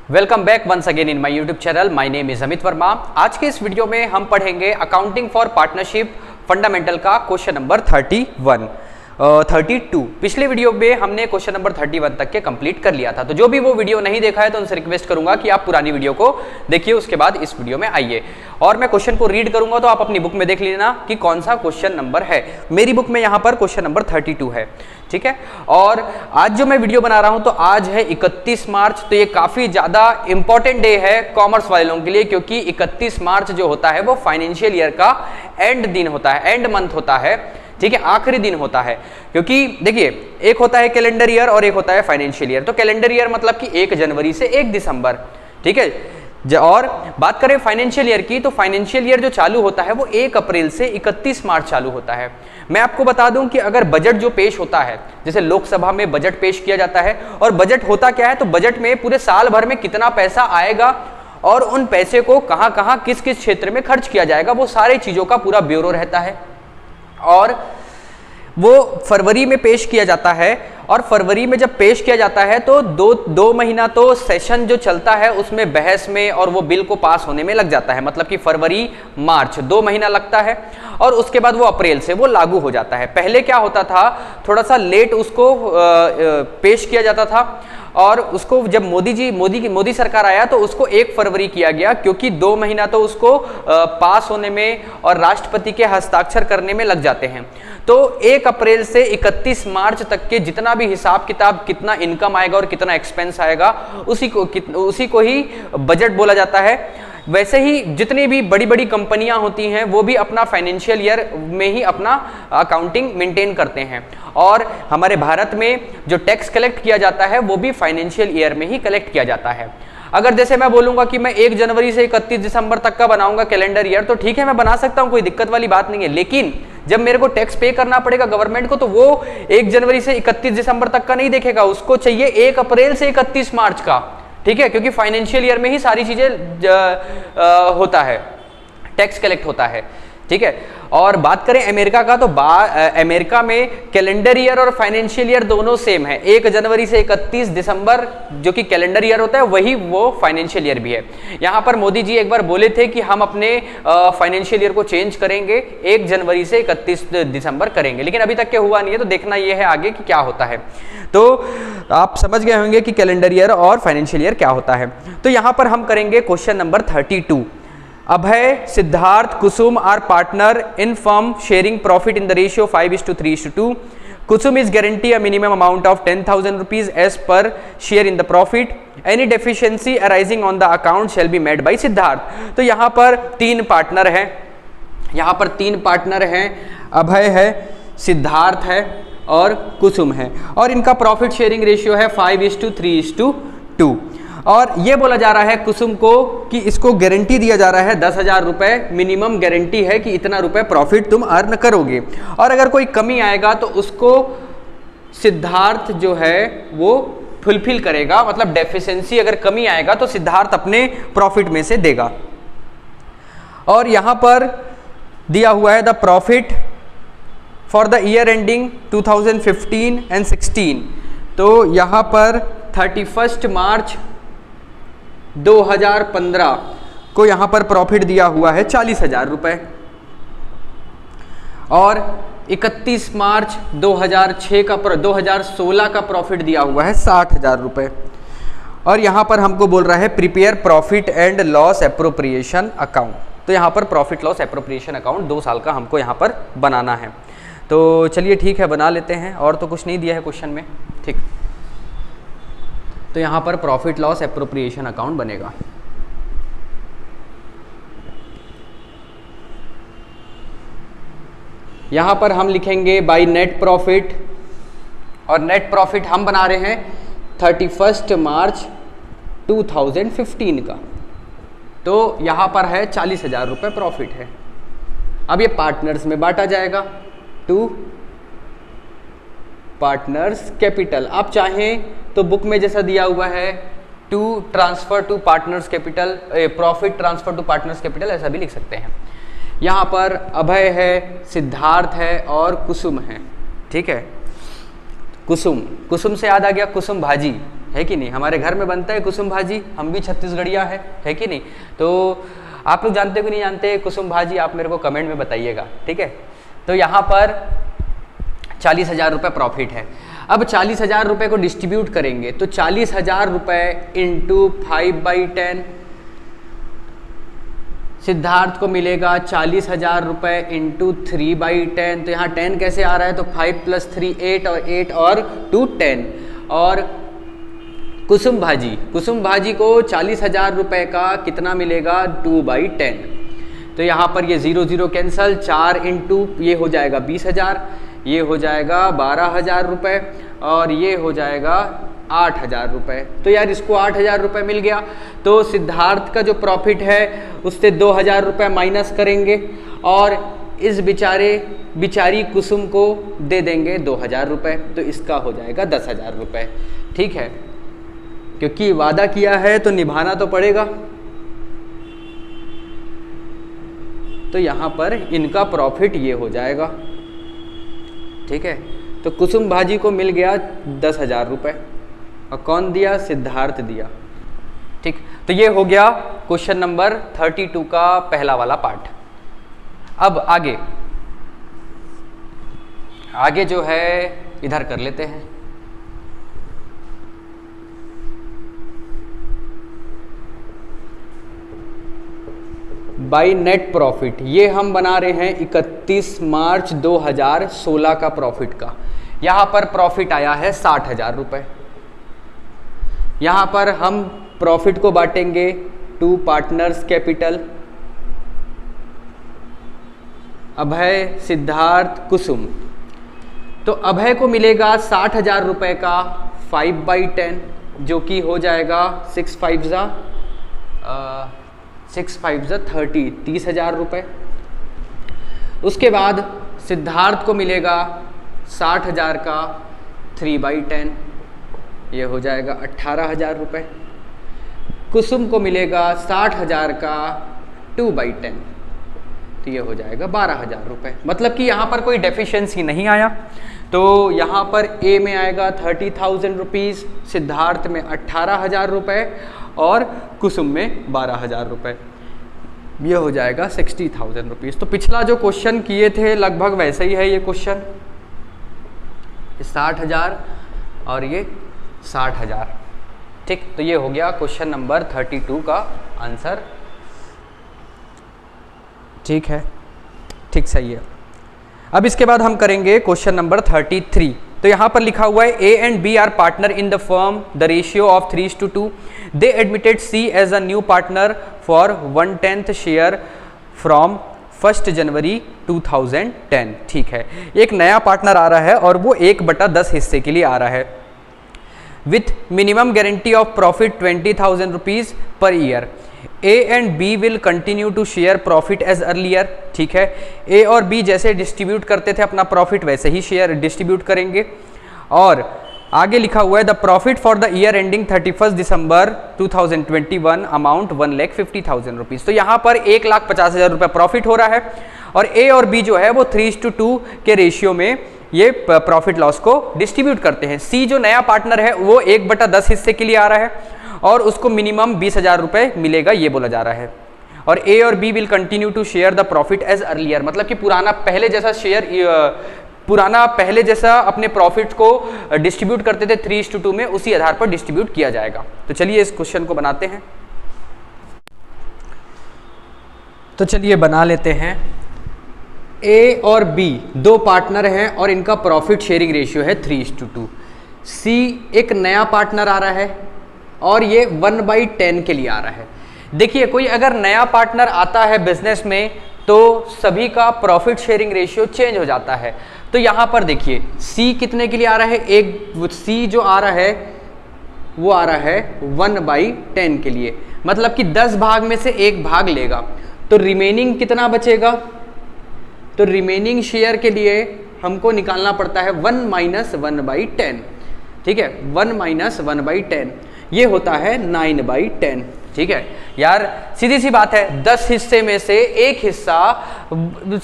Welcome back once again in my YouTube channel. My name is Amit Verma. आज के इस video में हम पढ़ेंगे अकाउंटिंग फॉर पार्टनरशिप फंडामेंटल का क्वेश्चन नंबर 32। पिछले वीडियो में हमने क्वेश्चन नंबर 31 तक के कंप्लीट कर लिया था, तो जो भी वो वीडियो नहीं देखा है तो उनसे रिक्वेस्ट करूंगा कि आप पुरानी वीडियो को देखिए, उसके बाद इस वीडियो में आइए और मैं क्वेश्चन को रीड करूंगा तो आप अपनी बुक में देख लेना कि कौन सा क्वेश्चन नंबर है। मेरी बुक में यहाँ पर क्वेश्चन नंबर 32 है, ठीक है। और आज जो मैं वीडियो बना रहा हूं तो आज है 31 मार्च, तो ये काफी ज्यादा इंपॉर्टेंट डे है कॉमर्स वाले लोगों के लिए, क्योंकि 31 मार्च जो होता है वो फाइनेंशियल ईयर का एंड दिन होता है, एंड मंथ होता है, ठीक है, आखिरी दिन होता है। क्योंकि देखिए, एक होता है कैलेंडर ईयर और एक होता है फाइनेंशियल ईयर। तो कैलेंडर ईयर मतलब कि 1 जनवरी से 1 दिसंबर, ठीक है। और बात करें फाइनेंशियल ईयर की, तो फाइनेंशियल ईयर जो चालू होता है वो 1 अप्रैल से 31 मार्च चालू होता है। मैं आपको बता दूं कि अगर बजट जो पेश होता है, जैसे लोकसभा में बजट पेश किया जाता है, और बजट होता क्या है, तो बजट में पूरे साल भर में कितना पैसा आएगा और उन पैसे को कहां कहां किस किस क्षेत्र में खर्च किया जाएगा, वो सारी चीजों का पूरा ब्यूरो रहता है। और वो फरवरी में पेश किया जाता है, और फरवरी में जब पेश किया जाता है तो दो महीना तो सेशन जो चलता है उसमें बहस में और वो बिल को पास होने में लग जाता है। मतलब कि फरवरी मार्च 2 महीना लगता है, और उसके बाद वो अप्रैल से वो लागू हो जाता है। पहले क्या होता था, थोड़ा सा लेट उसको पेश किया जाता था, और उसको जब मोदी सरकार आया तो उसको 1 फरवरी किया गया, क्योंकि 2 महीना तो उसको पास होने में और राष्ट्रपति के हस्ताक्षर करने में लग जाते हैं। तो 1 अप्रैल से 31 मार्च तक के जितना भी हिसाब किताब, कितना इनकम आएगा और कितना एक्सपेंस आएगा, उसी को ही बजट बोला जाता है। वैसे ही जितनी भी बड़ी बड़ी कंपनियां होती हैं वो भी अपना फाइनेंशियल ईयर में ही अपना अकाउंटिंग मेंटेन करते हैं, और हमारे भारत में जो टैक्स कलेक्ट किया जाता है वो भी फाइनेंशियल ईयर में ही कलेक्ट किया जाता है। अगर जैसे मैं बोलूंगा कि मैं 1 जनवरी से 31 दिसंबर तक का बनाऊंगा कैलेंडर ईयर, तो ठीक है, मैं बना सकता हूं, कोई दिक्कत वाली बात नहीं है। लेकिन जब मेरे को टैक्स पे करना पड़ेगा गवर्नमेंट को, तो वो 1 जनवरी से 31 दिसंबर तक का नहीं देखेगा, उसको चाहिए 1 अप्रैल से 31 मार्च का, ठीक है, क्योंकि फाइनेंशियल ईयर में ही सारी चीजें होता है, टैक्स कलेक्ट होता है, ठीक है। और बात करें अमेरिका का, तो अमेरिका में कैलेंडर ईयर और फाइनेंशियल ईयर दोनों सेम है। 1 जनवरी से 31 दिसंबर जो कि कैलेंडर ईयर होता है, वही वो फाइनेंशियल ईयर भी है। यहाँ पर मोदी जी एक बार बोले थे कि हम अपने फाइनेंशियल ईयर को चेंज करेंगे, 1 जनवरी से 31 दिसंबर करेंगे, लेकिन अभी तक के हुआ नहीं है। तो देखना ये है आगे कि क्या होता है। तो आप समझ गए होंगे कि कैलेंडर ईयर और फाइनेंशियल ईयर क्या होता है। तो यहाँ पर हम करेंगे question number 32। Abhay, Siddharth, Kusum are partner in firm sharing profit in the ratio 5:3:2. Kusum is guarantee a minimum amount of 10,000 rupees as per share in the profit. Any deficiency arising on the account shall be met by Siddharth. तो यहाँ पर 3 partner हैं, यहाँ पर 3 partner हैं, अभय है, सिद्धार्थ है और कुसुम है, और इनका प्रॉफिट शेयरिंग रेशियो है 5:3:2. और ये बोला जा रहा है कुसुम को कि इसको गारंटी दिया जा रहा है 10,000 रुपए, मिनिमम गारंटी है कि इतना रुपए प्रॉफिट तुम अर्न करोगे, और अगर कोई कमी आएगा तो उसको सिद्धार्थ जो है वो फुलफिल करेगा। मतलब डेफिशिएंसी अगर कमी आएगा तो सिद्धार्थ अपने प्रॉफिट में से देगा। और यहां पर दिया हुआ है the profit for the year ending 2015 and 16। तो यहां पर 31 मार्च 2015 को यहां पर प्रॉफिट दिया हुआ है 40,000 रुपए, और 31 मार्च 2016 का प्रॉफिट दिया हुआ है 60,000 रुपए। और यहां पर हमको बोल रहा है prepare profit and loss appropriation account. तो यहां पर प्रॉफिट लॉस एप्रोप्रिएशन अकाउंट 2 साल का हमको यहां पर बनाना है। तो चलिए ठीक है, बना लेते हैं, और तो कुछ नहीं दिया है क्वेश्चन में, ठीक। तो यहाँ पर प्रॉफिट लॉस एप्रोप्रिएशन अकाउंट बनेगा। यहाँ पर हम लिखेंगे बाय नेट प्रॉफिट, और नेट प्रॉफिट हम बना रहे हैं 31 मार्च 2015 का। तो यहाँ पर है 40,000 रुपये प्रॉफिट है। अब ये पार्टनर्स में बांटा जाएगा, 2 पार्टनर्स कैपिटल। आप चाहें तो बुक में जैसा दिया हुआ है 2 transfer to partners capital, profit transfer to partners capital, ऐसा भी लिख सकते हैं। यहाँ पर अभय है, सिद्धार्थ है और कुसुम है, ठीक है। कुसुम से याद आ गया, कुसुम भाजी, है कि नहीं? हमारे घर में बनता है कुसुम भाजी, हम भी छत्तीसगढ़िया है कि नहीं? तो आप लोग जानते हो कि नहीं जानते कुसुम भाजी, आप मेरे को कमेंट में बताइएगा, ठीक है? तो यहाँ पर 40,000 रुपये प्रॉफिट है। अब 40,000 रुपये को डिस्ट्रीब्यूट करेंगे तो 40,000 रुपये इंटू 5/10, सिद्धार्थ को मिलेगा 40,000 रुपये इंटू 3/10। तो यहाँ 10 कैसे आ रहा है? तो 5 + 3 8 और 8 और 2 10। और कुसुम भाजी को 40,000 रुपये का कितना मिलेगा? 2/10। तो यहाँ पर ये 0 0 कैंसल, 4 इंटू ये हो जाएगा 20,000, ये हो जाएगा 12,000 रुपये और ये हो जाएगा 8,000 रुपये। तो यार इसको 8,000 रुपये मिल गया। तो सिद्धार्थ का जो प्रॉफिट है उससे 2,000 रुपये माइनस करेंगे और इस बिचारी कुसुम को दे देंगे 2,000 रुपये। तो इसका हो जाएगा 10,000 रुपये, ठीक है? क्योंकि वादा किया है तो निभाना तो पड़ेगा। तो यहाँ पर इनका प्रॉफिट ये हो जाएगा, ठीक है? तो कुसुम भाजी को मिल गया 10,000 रुपये और कौन दिया? सिद्धार्थ दिया, ठीक? तो ये हो गया क्वेश्चन नंबर 32 का पहला वाला पार्ट। अब आगे जो है इधर कर लेते हैं। बाई नेट प्रॉफिट, ये हम बना रहे हैं 31 मार्च 2016 का प्रॉफिट का। यहाँ पर प्रॉफिट आया है 60,000 रुपये। यहाँ पर हम प्रॉफिट को बांटेंगे 2 पार्टनर्स कैपिटल, अभय, सिद्धार्थ, कुसुम। तो अभय को मिलेगा 60,000 रुपये का 5/10 जो कि हो जाएगा 6 5 30, 30,000 रुपये। उसके बाद सिद्धार्थ को मिलेगा 60,000 का 3/10, ये हो जाएगा 18,000 रुपये। कुसुम को मिलेगा 60,000 का 2/10, तो ये हो जाएगा 12,000 रुपये। मतलब कि यहाँ पर कोई डेफिशिएंसी नहीं आया। तो यहाँ पर ए में आएगा 30,000 रुपीज़, सिद्धार्थ में 18,000 रुपये और कुसुम में 12,000 रुपये। ये हो जाएगा 60,000 रुपीज़। तो पिछला जो क्वेश्चन किए थे लगभग वैसे ही है ये क्वेश्चन, 60,000 और ये 60,000, ठीक? तो ये हो गया क्वेश्चन नंबर 32 का आंसर, ठीक है? ठीक, सही है। अब इसके बाद हम करेंगे क्वेश्चन नंबर 33। तो यहाँ पर लिखा हुआ है A and B are partner in the firm, the ratio of 3:2. They admitted C as a new partner for 1/10 share from 1 जनवरी 2010, ठीक है? एक नया पार्टनर आ रहा है और वो 1/10 हिस्से के लिए आ रहा है with minimum guarantee of profit 20,000 rupees per year. A and B will continue to share profit as earlier, ठीक है? A और B जैसे डिस्ट्रीब्यूट करते थे अपना प्रॉफिट वैसे ही शेयर डिस्ट्रीब्यूट करेंगे। और आगे लिखा हुआ है the profit for the year ending 31 December 2021 amount 1,50,000 rupees. तो यहाँ पर 1,50,000 रुपये प्रॉफिट हो रहा है और A और B जो है वो 3:2 के रेशियो में ये प्रॉफिट लॉस को डिस्ट्रीब्यूट करते हैं। C जो नया पार्टनर है वो 1/10 हिस्से के लिए आ रहा है और उसको मिनिमम 20,000 रुपये मिलेगा, ये बोला जा रहा है। और A और B will continue to share the profit as earlier, मतलब कि पुराना पहले जैसा अपने प्रॉफिट को डिस्ट्रीब्यूट करते थे 3:2 में, उसी आधार पर डिस्ट्रीब्यूट किया जाएगा। तो चलिए इस क्वेश्चन को बनाते हैं। तो चलिए बना लेते हैं। A और B दो पार्टनर हैं और इनका प्रॉफिट शेयरिंग रेशियो है 3:2। C एक नया पार्टनर आ रहा है और ये 1/10 के लिए आ रहा है। देखिए कोई अगर नया पार्टनर आता है बिजनेस में तो सभी का प्रॉफिट शेयरिंग रेशियो चेंज हो जाता है। तो यहाँ पर देखिए C कितने के लिए आ रहा है, एक C जो आ रहा है वो आ रहा है 1/10 के लिए, मतलब कि 10 भाग में से एक भाग लेगा तो रिमेनिंग कितना बचेगा। तो रिमेनिंग शेयर के लिए हमको निकालना पड़ता है 1 - 1/10, ठीक है? 1 - 1/10 ये होता है 9/10, ठीक है? यार सीधी सी बात है, 10 हिस्से में से एक हिस्सा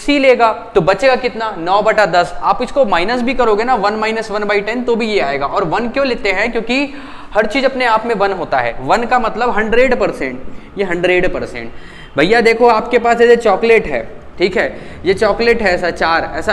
C लेगा तो बचेगा कितना, 9/10। आप इसको माइनस भी करोगे ना 1 - 1/10 तो भी ये आएगा। और 1 क्यों लेते हैं, क्योंकि हर चीज अपने आप में 1 होता है। 1 का मतलब 100%, ये 100%। भैया देखो आपके पास ऐसे चॉकलेट है, ठीक है, ये चॉकलेट है ऐसा 4, ऐसा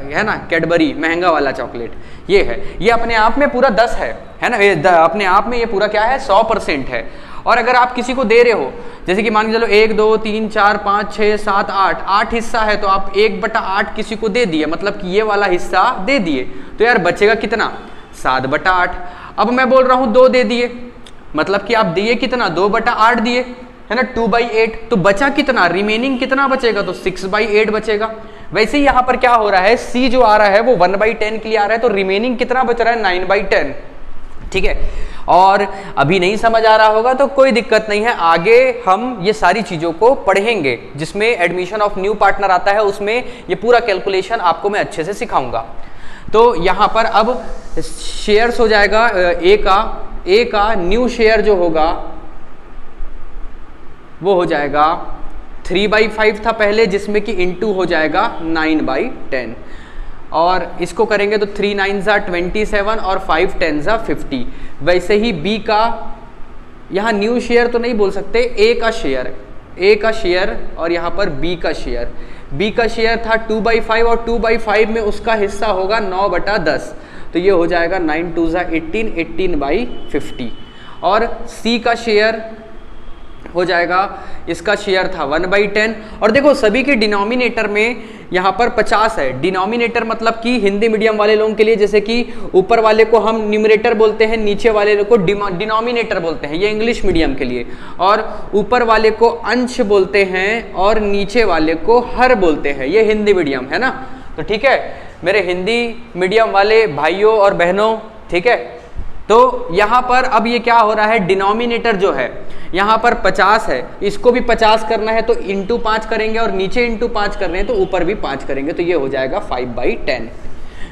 है ना, कैडबरी महंगा वाला चॉकलेट ये है, ये अपने आप में पूरा 10 है ना, ये अपने आप में ये पूरा क्या है 100% है। और अगर आप किसी को दे रहे हो, जैसे कि मान के चलो 1 2 3 4 5 6 7 8 हिस्सा है, तो आप 1/8 किसी को दे दिए, मतलब कि ये वाला हिस्सा दे दिए, तो यार बचेगा कितना 7/8। अब मैं बोल रहा हूँ 2 दे दिए, मतलब कि आप दिए कितना 2/8 दिए, है ना, 2/8, तो बचा कितना, रिमेनिंग कितना बचेगा, तो 6/8 बचेगा। वैसे ही यहाँ पर क्या हो रहा है, सी जो आ रहा है वो 1/10 के लिए आ रहा है, तो रिमेनिंग कितना बच रहा है 9/10, ठीक है। और अभी नहीं समझ आ रहा होगा तो कोई दिक्कत नहीं है, आगे हम ये सारी चीजों को पढ़ेंगे, जिसमें एडमिशन ऑफ न्यू पार्टनर आता है उसमें ये पूरा कैलकुलेशन आपको मैं अच्छे से सिखाऊंगा। तो यहाँ पर अब शेयर्स हो जाएगा, ए का न्यू शेयर जो होगा वो हो जाएगा 3/5 था पहले, जिसमें कि इनटू हो जाएगा 9/10, और इसको करेंगे तो 3 9 27 और 5 10 50। वैसे ही बी का, यहाँ न्यू शेयर तो नहीं बोल सकते, ए का शेयर और यहाँ पर बी का शेयर था 2/5, और 2/5 में उसका हिस्सा होगा 9/10, तो ये हो जाएगा 9 2 18, 18/50। और सी का शेयर हो जाएगा, इसका शेयर था 1/10, और देखो सभी के डिनोमिनेटर में यहाँ पर 50 है। डिनोमिनेटर मतलब कि हिंदी मीडियम वाले लोगों के लिए, जैसे कि ऊपर वाले को हम न्यूमरेटर बोलते हैं, नीचे वाले को डिनोमिनेटर बोलते हैं, ये इंग्लिश मीडियम के लिए, और ऊपर वाले को अंश बोलते हैं और नीचे वाले को हर बोलते हैं, ये हिंदी मीडियम है ना। तो ठीक है मेरे हिंदी मीडियम वाले भाइयों और बहनों, ठीक है। तो यहाँ पर अब ये क्या हो रहा है, डिनोमिनेटर जो है यहाँ पर 50 है, इसको भी 50 करना है तो इंटू 5 करेंगे, और नीचे इंटू 5 कर रहे हैं तो ऊपर भी 5 करेंगे, तो ये हो जाएगा 5/10।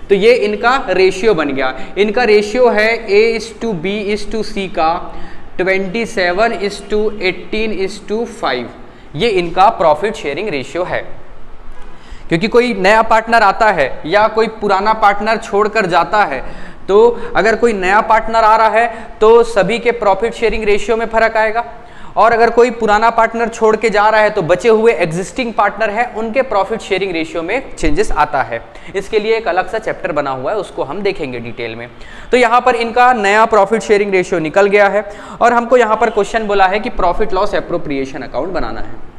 तो ये इनका रेशियो बन गया। इनका रेशियो है A/B/C का 27:18:5, ये इनका प्रॉफिट शेयरिंग रेशियो है। क्योंकि कोई नया पार्टनर आता है या कोई पुराना पार्टनर छोड़कर जाता है, तो अगर कोई नया पार्टनर आ रहा है तो सभी के प्रॉफिट शेयरिंग रेशियो में फर्क आएगा, और अगर कोई पुराना पार्टनर छोड़ के जा रहा है तो बचे हुए एग्जिस्टिंग पार्टनर है उनके प्रॉफिट शेयरिंग रेशियो में चेंजेस आता है। इसके लिए एक अलग सा चैप्टर बना हुआ है, उसको हम देखेंगे डिटेल में। तो यहाँ पर इनका नया प्रॉफिट शेयरिंग रेशियो निकल गया है, और हमको यहाँ पर क्वेश्चन बोला है कि प्रॉफिट लॉस एप्रोप्रिएशन अकाउंट बनाना है।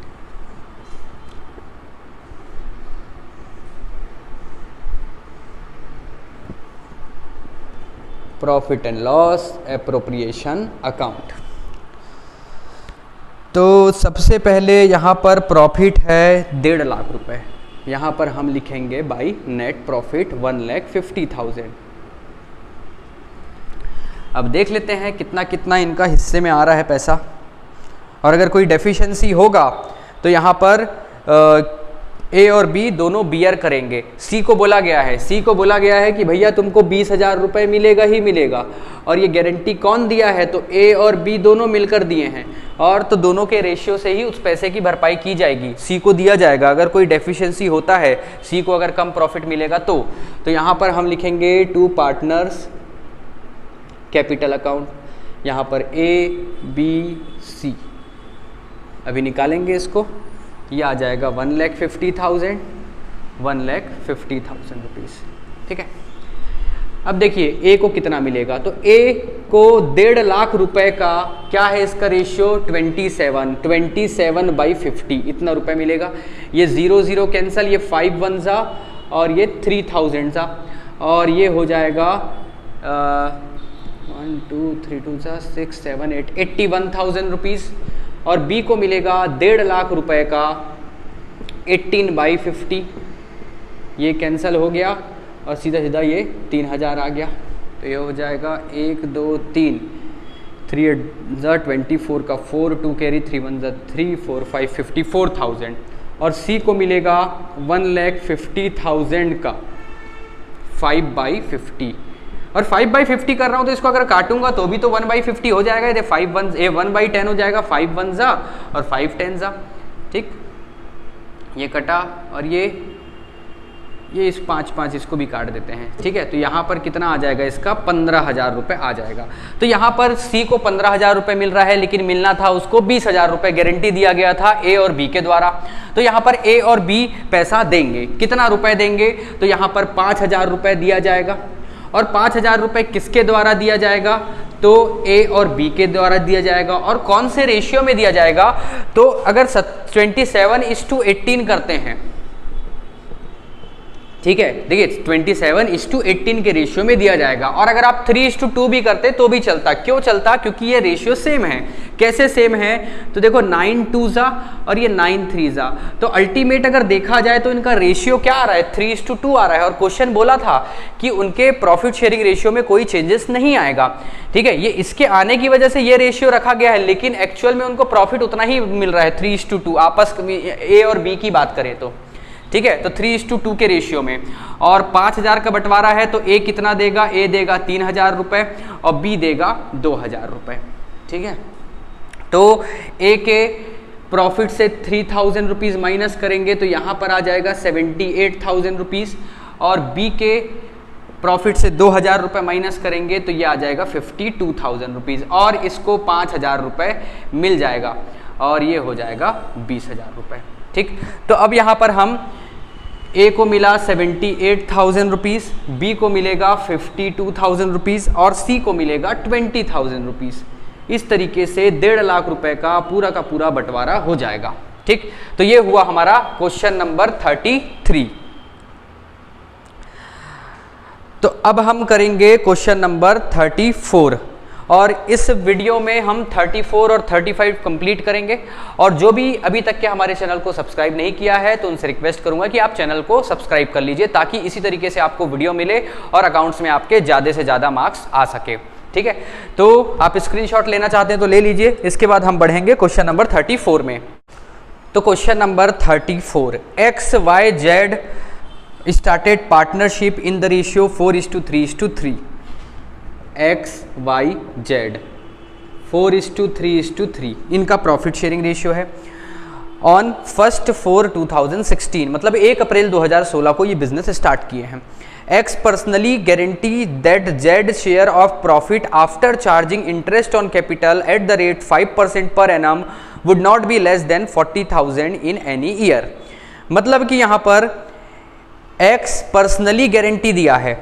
Profit and loss appropriation account. तो सबसे पहले यहाँ पर प्रॉफिट है 1.5 लाख रुपए, यहाँ पर हम लिखेंगे बाई नेट प्रॉफिट 1,50,000। अब देख लेते हैं कितना कितना इनका हिस्से में आ रहा है पैसा, और अगर कोई डेफिशिएंसी होगा तो यहाँ पर ए और बी दोनों बियर करेंगे। सी को बोला गया है कि भैया तुमको 20,000 रुपये मिलेगा ही मिलेगा, और ये गारंटी कौन दिया है, तो ए और बी दोनों मिलकर दिए हैं, और तो दोनों के रेशियो से ही उस पैसे की भरपाई की जाएगी। सी को दिया जाएगा, अगर कोई डेफिशिएंसी होता है, सी को अगर कम प्रॉफिट मिलेगा तो यहाँ पर हम लिखेंगे 2 पार्टनर्स कैपिटल अकाउंट, यहाँ पर A/B/C। अभी निकालेंगे इसको, ये आ जाएगा 1,50,000 रुपीज़, ठीक है। अब देखिए ए को कितना मिलेगा, तो ए को 1.5 लाख रुपए का क्या है इसका रेशियो 27/50 इतना रुपए मिलेगा। ये 0 0 कैंसल, ये 5 1 जा और ये 3,000 जा, और ये हो जाएगा 1 2 3 2 जा 6 7 8 81,000 रुपीज़। और बी को मिलेगा 1.5 लाख रुपए का 18/50, ये कैंसिल हो गया और सीधा सीधा ये 3,000 आ गया, तो ये हो जाएगा 1 2 3 3 24 का 4 2 कैरी 3 1 3 4 5 54,000। और सी को मिलेगा 1,50,000 का 5/50, और 5/50 कर रहा हूँ तो इसको अगर काटूंगा तो भी तो 1/50 हो जाएगा। ये 1/10 हो जाएगा, 5 1 जा और 5 10 जा, ठीक। ये कटा और ये ये इस 5 इसको भी काट देते हैं, ठीक है। तो यहाँ पर कितना आ जाएगा इसका 15,000 रुपये आ जाएगा। तो यहाँ पर सी को 15,000 रुपये मिल रहा है, लेकिन मिलना था उसको 20,000 रुपये, गारंटी दिया गया था ए और बी के द्वारा। तो यहाँ पर ए और बी पैसा देंगे, कितना रुपए देंगे, तो यहाँ पर 5,000 रुपये दिया जाएगा। और 5,000 रुपये किसके द्वारा दिया जाएगा, तो ए और बी के द्वारा दिया जाएगा। और कौन से रेशियो में दिया जाएगा, तो अगर 27:18 करते हैं, ठीक है, देखिए 27:18 के रेशियो में दिया जाएगा। और अगर आप 3:2 भी करते तो भी चलता। क्यों चलता, क्योंकि ये रेशियो सेम है। कैसे सेम है, तो देखो 9 और ये 9 तो अल्टीमेट अगर देखा जाए तो इनका रेशियो क्या आ रहा है, 3:2 आ रहा है। और क्वेश्चन बोला था कि उनके प्रॉफिट शेयरिंग रेशियो में कोई चेंजेस नहीं आएगा, ठीक है। ये इसके आने की वजह से ये रेशियो रखा गया है, लेकिन एक्चुअल में उनको प्रॉफिट उतना ही मिल रहा है 3:2 आपस में, ए और बी की बात करें तो, ठीक है। तो 3:2 के रेशियो में, और 5,000 का बंटवारा है तो ए कितना देगा, ए देगा 3,000 रुपये और बी देगा 2,000 रुपये, ठीक है। तो ए के प्रॉफिट से 3,000 रुपीज़ माइनस करेंगे तो यहाँ पर आ जाएगा 78,000 रुपीज़, और बी के प्रॉफिट से 2,000 रुपये माइनस करेंगे तो ये आ जाएगा 52,000 रुपीज़, और इसको 5,000 रुपये मिल जाएगा, और ये हो जाएगा 20,000 रुपये, ठीक। तो अब यहाँ पर हम ए को मिला 78,000 रुपीज़, बी को मिलेगा 52,000 रुपीज़, और सी को मिलेगा 20,000 रुपीज़। इस तरीके से 1.5 लाख रुपए का पूरा बंटवारा हो जाएगा, ठीक। तो ये हुआ हमारा क्वेश्चन नंबर 33। तो अब हम करेंगे क्वेश्चन नंबर 34, और इस वीडियो में हम 34 और 35 कंप्लीट करेंगे। और जो भी अभी तक के हमारे चैनल को सब्सक्राइब नहीं किया है तो उनसे रिक्वेस्ट करूंगा कि आप चैनल को सब्सक्राइब कर लीजिए, ताकि इसी तरीके से आपको वीडियो मिले और अकाउंट्स में आपके ज़्यादा से ज़्यादा मार्क्स आ सके, ठीक है। तो आप स्क्रीनशॉट लेना चाहते हैं तो ले लीजिए। इसके बाद हम बढ़ेंगे क्वेश्चन नंबर 34 में। तो question number 34, XYZ started partnership in the ratio 4:3:3। XYZ 4:3:3 इनका प्रॉफिट शेयरिंग रेशियो है। ऑन 1/4/2016, मतलब 1 अप्रैल 2016 को ये बिजनेस स्टार्ट किए हैं। X personally guarantee that Z share of profit after charging interest on capital at the rate 5% per annum would not be less then 40,000 in any year. मतलब कि यहाँ पर X पर्सनली गारंटी दिया है,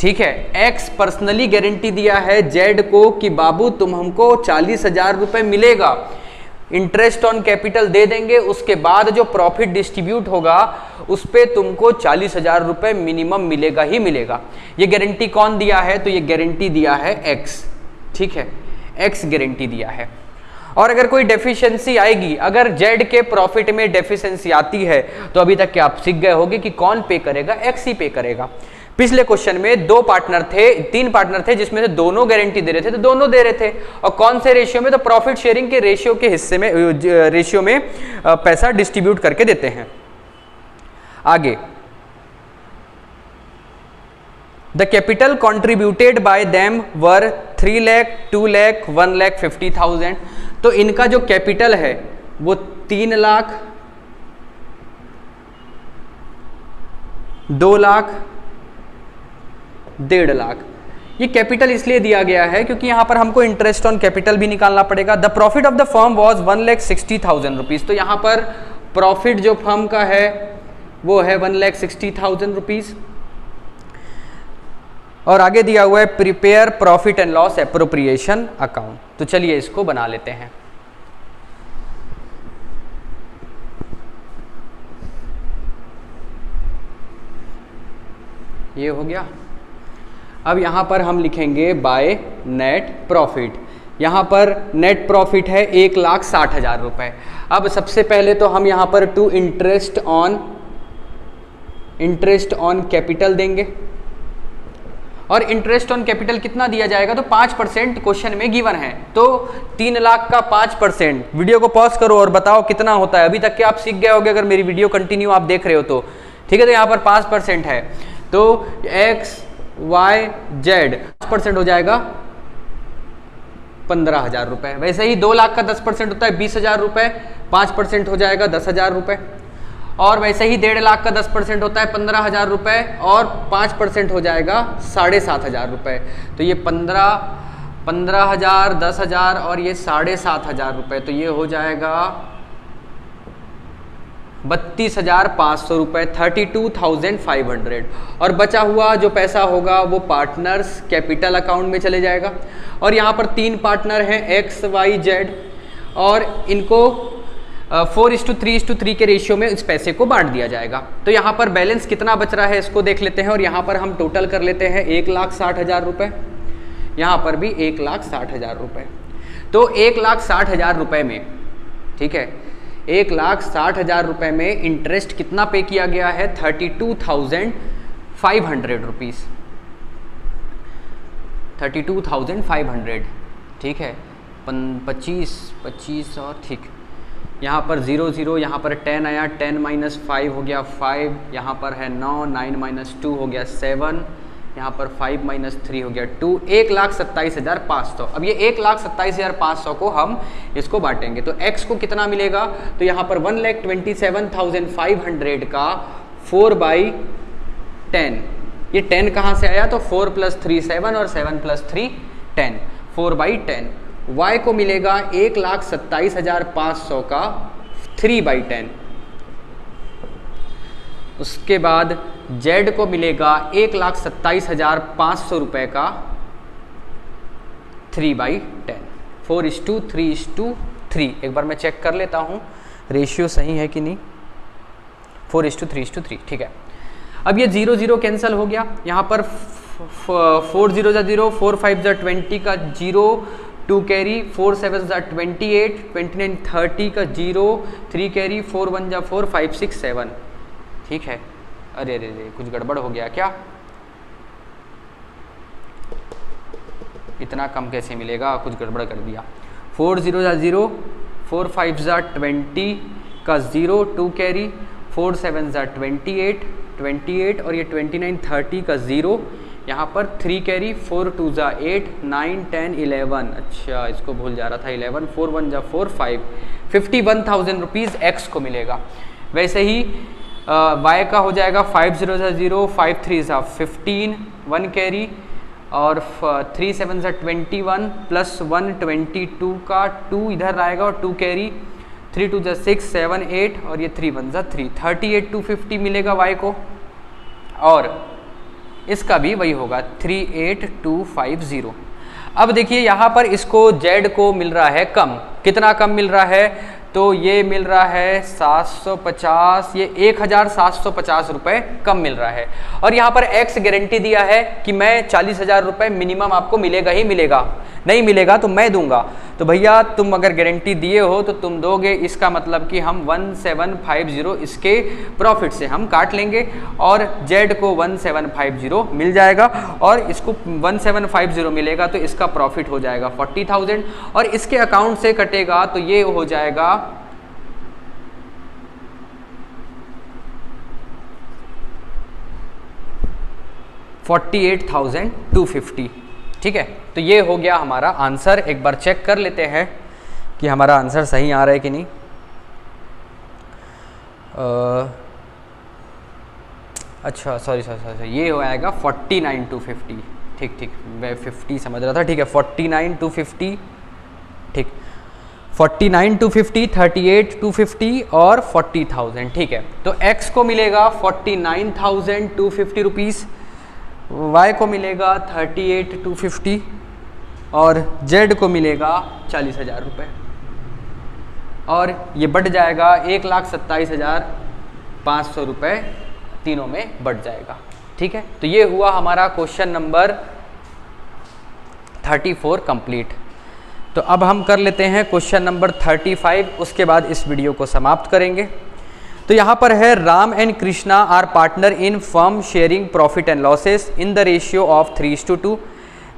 ठीक है। X पर्सनली गारंटी दिया है Z को कि बाबू तुम हमको 40,000 रुपये मिलेगा, इंटरेस्ट ऑन कैपिटल दे देंगे, उसके बाद जो प्रॉफिट डिस्ट्रीब्यूट होगा उस पर तुमको 40,000 रुपये मिनिमम मिलेगा ही मिलेगा। ये गारंटी कौन दिया है, तो ये गारंटी दिया है X, ठीक है। X गारंटी दिया है। और अगर कोई डेफिशिएंसी आएगी, अगर Z के प्रॉफिट में डेफिशिएंसी आती है तो अभी तक के आप सीख गए होंगे कि कौन पे करेगा, X ही पे करेगा। पिछले क्वेश्चन में 3 पार्टनर थे जिसमें से दोनों गारंटी दे रहे थे, तो दोनों दे रहे थे। और कौन से रेशियो में, तो प्रॉफिट शेयरिंग के रेशियो के हिस्से में, रेशियो में पैसा डिस्ट्रीब्यूट करके देते हैं। आगे, the capital contributed bye them were 3 lakh, 2 lakh, 1,50,000। तो इनका जो कैपिटल है वो 3 लाख, 2 लाख, 1.5 लाख। ये कैपिटल इसलिए दिया गया है क्योंकि यहां पर हमको इंटरेस्ट ऑन कैपिटल भी निकालना पड़ेगा। The profit of the firm was 1,60,000 rupees. तो यहां पर प्रॉफिट जो फर्म का है वो है 1,60,000 रुपीज। और आगे दिया हुआ है prepare profit and loss appropriation account. तो चलिए इसको बना लेते हैं। ये हो गया। अब यहां पर हम लिखेंगे बाय नेट प्रॉफिट। यहां पर नेट प्रॉफिट है 1,60,000 रुपए। अब सबसे पहले तो हम यहां पर टू इंटरेस्ट ऑन कैपिटल देंगे। और इंटरेस्ट ऑन कैपिटल कितना दिया जाएगा, तो 5% क्वेश्चन में गिवन है। तो 3 लाख का 5%। वीडियो को पॉज करो और बताओ कितना होता है। अभी तक के आप सीख गए होंगे अगर मेरी वीडियो कंटिन्यू आप देख रहे हो तो, ठीक है। तो यहाँ पर 5% है, तो XYZ 5% हो जाएगा 15,000 रुपए। वैसे ही 2 लाख का 10% होता है 20,000 रुपए, 5% हो जाएगा 10,000 रुपए। और वैसे ही 1.5 लाख का 10% होता है 15,000 रुपये, और 5% हो जाएगा 7,500 रुपये। तो ये 15,000, 10,000 और ये 7,500 रुपये, तो ये हो जाएगा 32,500 रुपये, 32,500। और बचा हुआ जो पैसा होगा वो पार्टनर्स कैपिटल अकाउंट में चले जाएगा। और यहाँ पर 3 पार्टनर हैं एक्स वाई जेड, और इनको 4:3:3 के रेशियो में इस पैसे को बांट दिया जाएगा। तो यहाँ पर बैलेंस कितना बच रहा है इसको देख लेते हैं, और यहाँ पर हम टोटल कर लेते हैं 1,60,000 रुपये, यहाँ पर भी 1,60,000 रुपये। तो 1,60,000 रुपये में, ठीक है, 1,60,000 रुपये में इंटरेस्ट कितना पे किया गया है, 32,500 रुपीज़, 32,500, ठीक है, 25 और ठीक, यहाँ पर 0 0, यहाँ पर 10 आया, 10 - 5 हो गया 5, यहाँ पर है 9, 9 - 2 हो गया 7, यहाँ पर 5 - 3 हो गया 2, 1,27,500। अब ये 1,27,500 को हम इसको बांटेंगे तो x को कितना मिलेगा, तो यहाँ पर 1,27,500 का 4/10, ये 10 कहाँ से आया, तो 4 + 3 7 और 7 + 3 10, 4/10। y को मिलेगा 1,27,500 का 3/10। उसके बाद z को मिलेगा 1,27,500 रुपये का 3/10, 4:3:3। एक बार मैं चेक कर लेता हूँ रेशियो सही है कि नहीं, 4:3:3, ठीक है। अब ये 0 0 कैंसिल हो गया, यहाँ पर 4 0 0, 4 5 20 का 0, 2 कैरी, 4 7 28, 29 30 का 0, 3 कैरी, 4 1 4, 5 6 7, ठीक है। अरे अरे अरे कुछ गड़बड़ हो गया क्या, इतना कम कैसे मिलेगा, कुछ गड़बड़ कर दिया। 4 0 0, 4 5 20 का 0, 2 कैरी, 4 7 28 28 और ये 29 30 का 0, यहाँ पर 3 कैरी, 4 2 8 9 10 11, अच्छा इसको भूल जा रहा था 11, 4 1 4 5, 51,000 रुपीज़ एक्स को मिलेगा। वैसे ही y का हो जाएगा 5 0 0, 5 3 15, 1 कैरी और 3 7 21 प्लस 1 22 का 2 इधर आएगा और 2 कैरी, 3 2 6 7 8 और ये 3 1 3, 38,250 मिलेगा y को, और इसका भी वही होगा 38,250। अब देखिए यहाँ पर इसको z को मिल रहा है कम, कितना कम मिल रहा है, तो ये मिल रहा है 750, ये 1,750 रुपये कम मिल रहा है। और यहाँ पर x गारंटी दिया है कि मैं 40,000 रुपये मिनिमम आपको मिलेगा ही मिलेगा, नहीं मिलेगा तो मैं दूंगा। तो भैया तुम अगर गारंटी दिए हो तो तुम दोगे, इसका मतलब कि हम 1750 इसके प्रॉफिट से हम काट लेंगे और z को 1750 मिल जाएगा, और इसको 1750 मिलेगा तो इसका प्रॉफिट हो जाएगा 40,000 और इसके अकाउंट से कटेगा तो ये हो जाएगा 48,250, ठीक है। तो ये हो गया हमारा आंसर। एक बार चेक कर लेते हैं कि हमारा आंसर सही आ रहा है कि नहीं। अच्छा सॉरी, ये हो आएगा 49,250, ठीक, मैं 50 समझ रहा था, ठीक है 49,250, ठीक 49,250, 38,250 और 40,000, ठीक है। तो x को मिलेगा 49,250 रुपीज़, y को मिलेगा 38,250 और z को मिलेगा 40,000 रुपये, और ये बढ़ जाएगा 1,27,500 रुपये, तीनों में बढ़ जाएगा, ठीक है। तो ये हुआ हमारा क्वेश्चन नंबर 34 कंप्लीट। तो अब हम कर लेते हैं क्वेश्चन नंबर 35, उसके बाद इस वीडियो को समाप्त करेंगे। तो यहाँ पर है Ram and Krishna are partner in firm sharing profit and losses in the ratio of 3:2।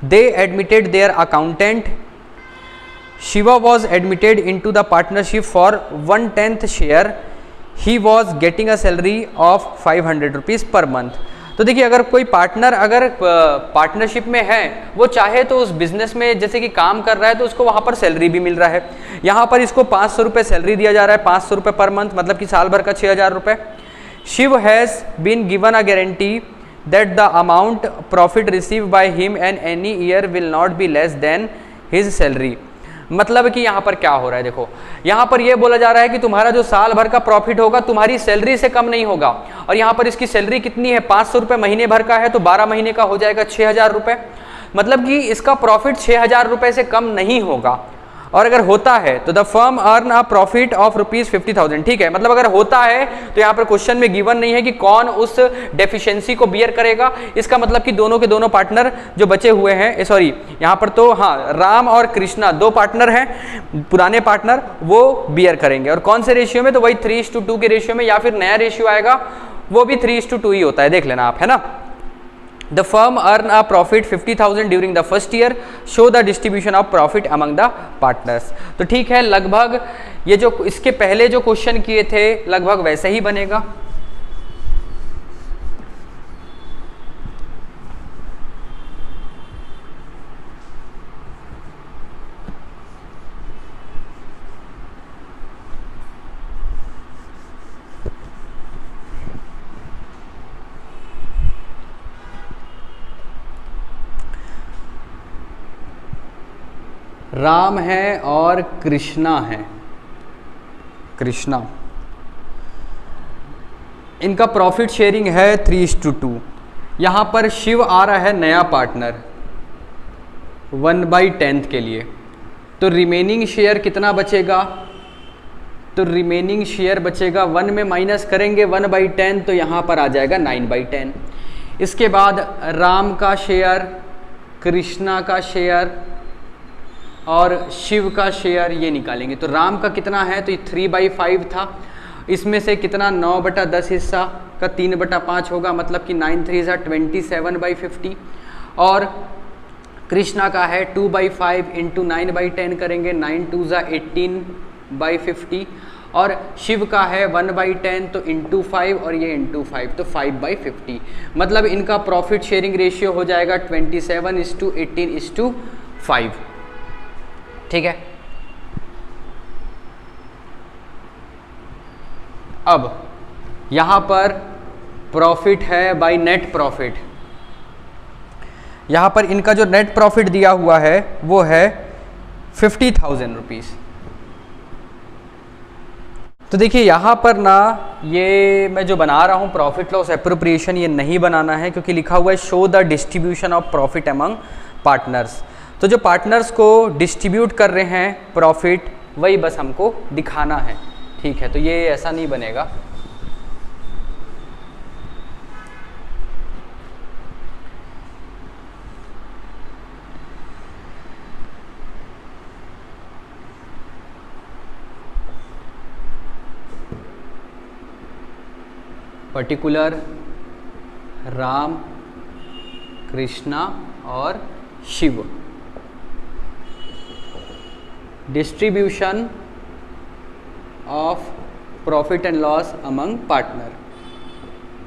They admitted their accountant Shiva was admitted into the partnership for 1/10 share, he was getting a salary of 500 rupees per month. तो देखिए अगर कोई partner अगर partnership में है, वो चाहे तो उस बिजनेस में जैसे कि काम कर रहा है तो उसको वहाँ पर सैलरी भी मिल रहा है। यहाँ पर इसको 500 रुपये सैलरी दिया जा रहा है, 500 रुपये पर मंथ, मतलब कि साल भर का 6000 रुपये। Shiv has been given a guarantee that the amount profit receive by him and any year will not be less than his salary. मतलब कि यहाँ पर क्या हो रहा है, देखो यहाँ पर ये बोला जा रहा है कि तुम्हारा जो साल भर का प्रॉफिट होगा तुम्हारी सैलरी से कम नहीं होगा। और यहाँ पर इसकी सैलरी कितनी है, 500 रुपये महीने भर का है, तो 12 महीने का हो जाएगा 6000 रुपये। मतलब कि इसका प्रॉफिट 6000 रुपये से कम नहीं होगा। और अगर होता है तो the firm earn a profit of ₹50,000। ठीक है, मतलब अगर होता है तो यहाँ पर क्वेश्चन में गिवन नहीं है कि कौन उस डेफिशिएंसी को बियर करेगा। इसका मतलब कि दोनों के दोनों पार्टनर जो बचे हुए हैं, सॉरी यहाँ पर तो हाँ राम और कृष्णा 2 पार्टनर हैं, पुराने पार्टनर, वो बियर करेंगे। और कौन से रेशियो में, तो वही 3:2 के रेशियो में, या फिर नया रेशियो आएगा वो भी 3:2 ही होता है, देख लेना आप, है ना। The firm earn a profit 50,000 during the first year. Show the distribution of profit among the partners. तो ठीक है, लगभग ये जो इसके पहले जो क्वेश्चन किए थे लगभग वैसे ही बनेगा। राम है और कृष्णा है, कृष्णा, इनका प्रॉफिट शेयरिंग है 3:2। यहाँ पर शिव आ रहा है नया पार्टनर 1/10 के लिए, तो रिमेनिंग शेयर कितना बचेगा, तो रिमेनिंग शेयर बचेगा 1 में माइनस करेंगे 1/10, तो यहाँ पर आ जाएगा 9/10। इसके बाद राम का शेयर, कृष्णा का शेयर और शिव का शेयर ये निकालेंगे। तो राम का कितना है, तो ये 3/5 था, इसमें से कितना 9/10 हिस्सा का 3/5 होगा, मतलब कि 9 3 27/50। और कृष्णा का है 2/5 इंटू 9/10 करेंगे, 9 2 18/50। और शिव का है 1/10 तो इंटू 5 और ये इंटू 5 तो 5/50। मतलब इनका प्रॉफिट शेयरिंग रेशियो हो जाएगा 27:18:5। ठीक है, अब यहां पर प्रॉफिट है बाय नेट प्रॉफिट। यहां पर इनका जो नेट प्रॉफिट दिया हुआ है वो है 50,000 रुपीज। तो देखिए यहां पर ना, ये मैं जो बना रहा हूं प्रॉफिट लॉस एप्रोप्रिएशन, ये नहीं बनाना है क्योंकि लिखा हुआ है show the distribution of profit among partners. तो जो पार्टनर्स को डिस्ट्रीब्यूट कर रहे हैं प्रॉफिट, वही बस हमको दिखाना है। ठीक है, तो ये ऐसा नहीं बनेगा। पर्टिकुलर राम, कृष्णा और Shiv, distribution of profit and loss among partner,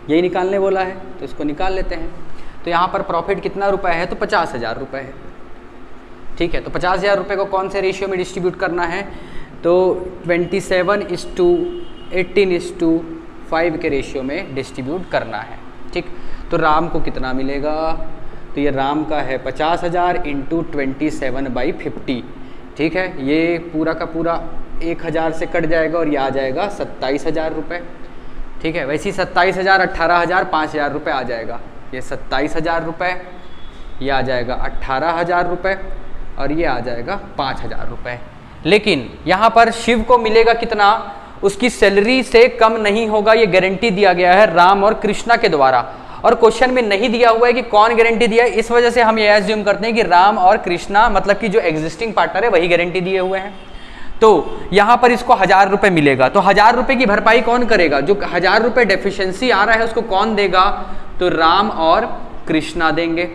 यही निकालने बोला है, तो इसको निकाल लेते हैं। तो यहाँ पर प्रॉफिट कितना रुपए है, तो 50,000 रुपये है। ठीक है, तो 50,000 रुपये को कौन से रेशियो में डिस्ट्रीब्यूट करना है, तो 27:18:5 के रेशियो में डिस्ट्रीब्यूट करना है। ठीक, तो राम को कितना मिलेगा, तो ये राम का है 50,000 इंटू 27/50। ठीक है, ये पूरा का पूरा 1000 से कट जाएगा और ये आ जाएगा 27,000 रुपये। ठीक है, वैसे ही 27,000, 18,000, 5,000 रुपये आ जाएगा। ये 27,000 रुपये, ये आ जाएगा 18,000 रुपये और ये आ जाएगा 5,000 रुपये। लेकिन यहाँ पर शिव को मिलेगा कितना, उसकी सैलरी से कम नहीं होगा, ये गारंटी दिया गया है राम और कृष्णा के द्वारा। और क्वेश्चन में नहीं दिया हुआ है कि कौन गारंटी दिया है, इस वजह से हम ये एज्यूम करते हैं कि राम और कृष्णा, मतलब कि जो एग्जिस्टिंग पार्टनर है वही गारंटी दिए हुए हैं। तो यहाँ पर इसको 1000 रुपये मिलेगा, तो 1000 रुपये की भरपाई कौन करेगा, जो 1000 रुपये डेफिशिएंसी आ रहा है उसको कौन देगा, तो राम और कृष्णा देंगे।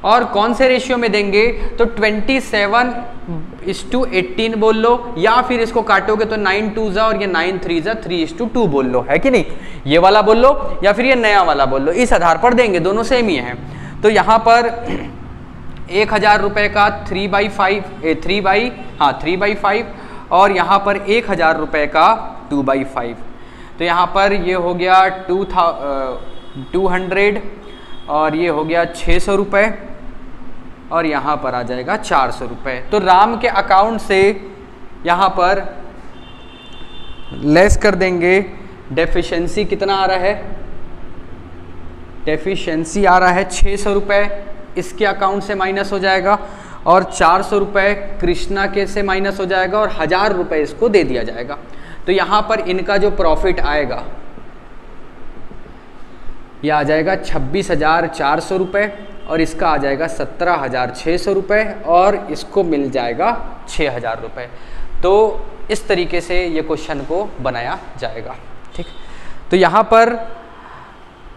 और कौन से रेशियो में देंगे, तो 27:18 बोल लो, या फिर इसको काटोगे तो 9 2 जा और ये 9 3 जा 3:2 बोल लो, है कि नहीं, ये वाला बोल लो या फिर ये नया वाला बोल लो, इस आधार पर देंगे, दोनों सेम ही है। तो यहाँ पर 1000 रुपये का 3/5 और यहाँ पर 1000 रुपये का 2/5, तो यहाँ पर ये हो गया 200 और ये हो गया 600 रुपये और यहाँ पर आ जाएगा 400 रुपये। तो राम के अकाउंट से यहाँ पर लेस कर देंगे, डेफिशिएंसी कितना आ रहा है, डेफिशिएंसी आ रहा है 600 रुपये, इसके अकाउंट से माइनस हो जाएगा और 400 रुपये कृष्णा के से माइनस हो जाएगा और 1000 रुपये इसको दे दिया जाएगा। तो यहाँ पर इनका जो प्रॉफिट आएगा यह आ जाएगा 26,400 रुपये और इसका आ जाएगा 17,600 रुपये और इसको मिल जाएगा 6,000 रुपये। तो इस तरीके से ये क्वेश्चन को बनाया जाएगा। ठीक, तो यहाँ पर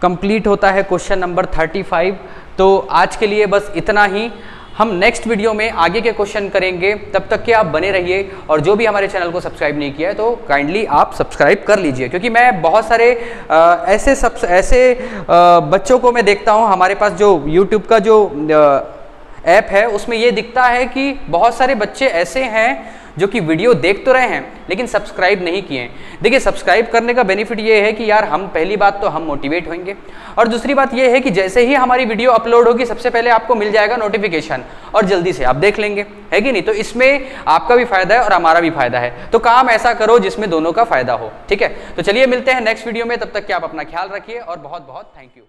कंप्लीट होता है क्वेश्चन नंबर 35। तो आज के लिए बस इतना ही, हम नेक्स्ट वीडियो में आगे के क्वेश्चन करेंगे, तब तक के आप बने रहिए। और जो भी हमारे चैनल को सब्सक्राइब नहीं किया है तो काइंडली आप सब्सक्राइब कर लीजिए, क्योंकि मैं बहुत सारे ऐसे बच्चों को मैं देखता हूं, हमारे पास जो यूट्यूब का जो ऐप है उसमें ये दिखता है कि बहुत सारे बच्चे ऐसे हैं जो कि वीडियो देख तो रहे हैं लेकिन सब्सक्राइब नहीं किए हैं। देखिए, सब्सक्राइब करने का बेनिफिट ये है कि यार हम पहली बात तो हम मोटिवेट होंगे, और दूसरी बात ये है कि जैसे ही हमारी वीडियो अपलोड होगी सबसे पहले आपको मिल जाएगा नोटिफिकेशन और जल्दी से आप देख लेंगे, है कि नहीं। तो इसमें आपका भी फायदा है और हमारा भी फायदा है। तो काम ऐसा करो जिसमें दोनों का फायदा हो। ठीक है, तो चलिए मिलते हैं नेक्स्ट वीडियो में, तब तक कि आप अपना ख्याल रखिए और बहुत बहुत थैंक यू।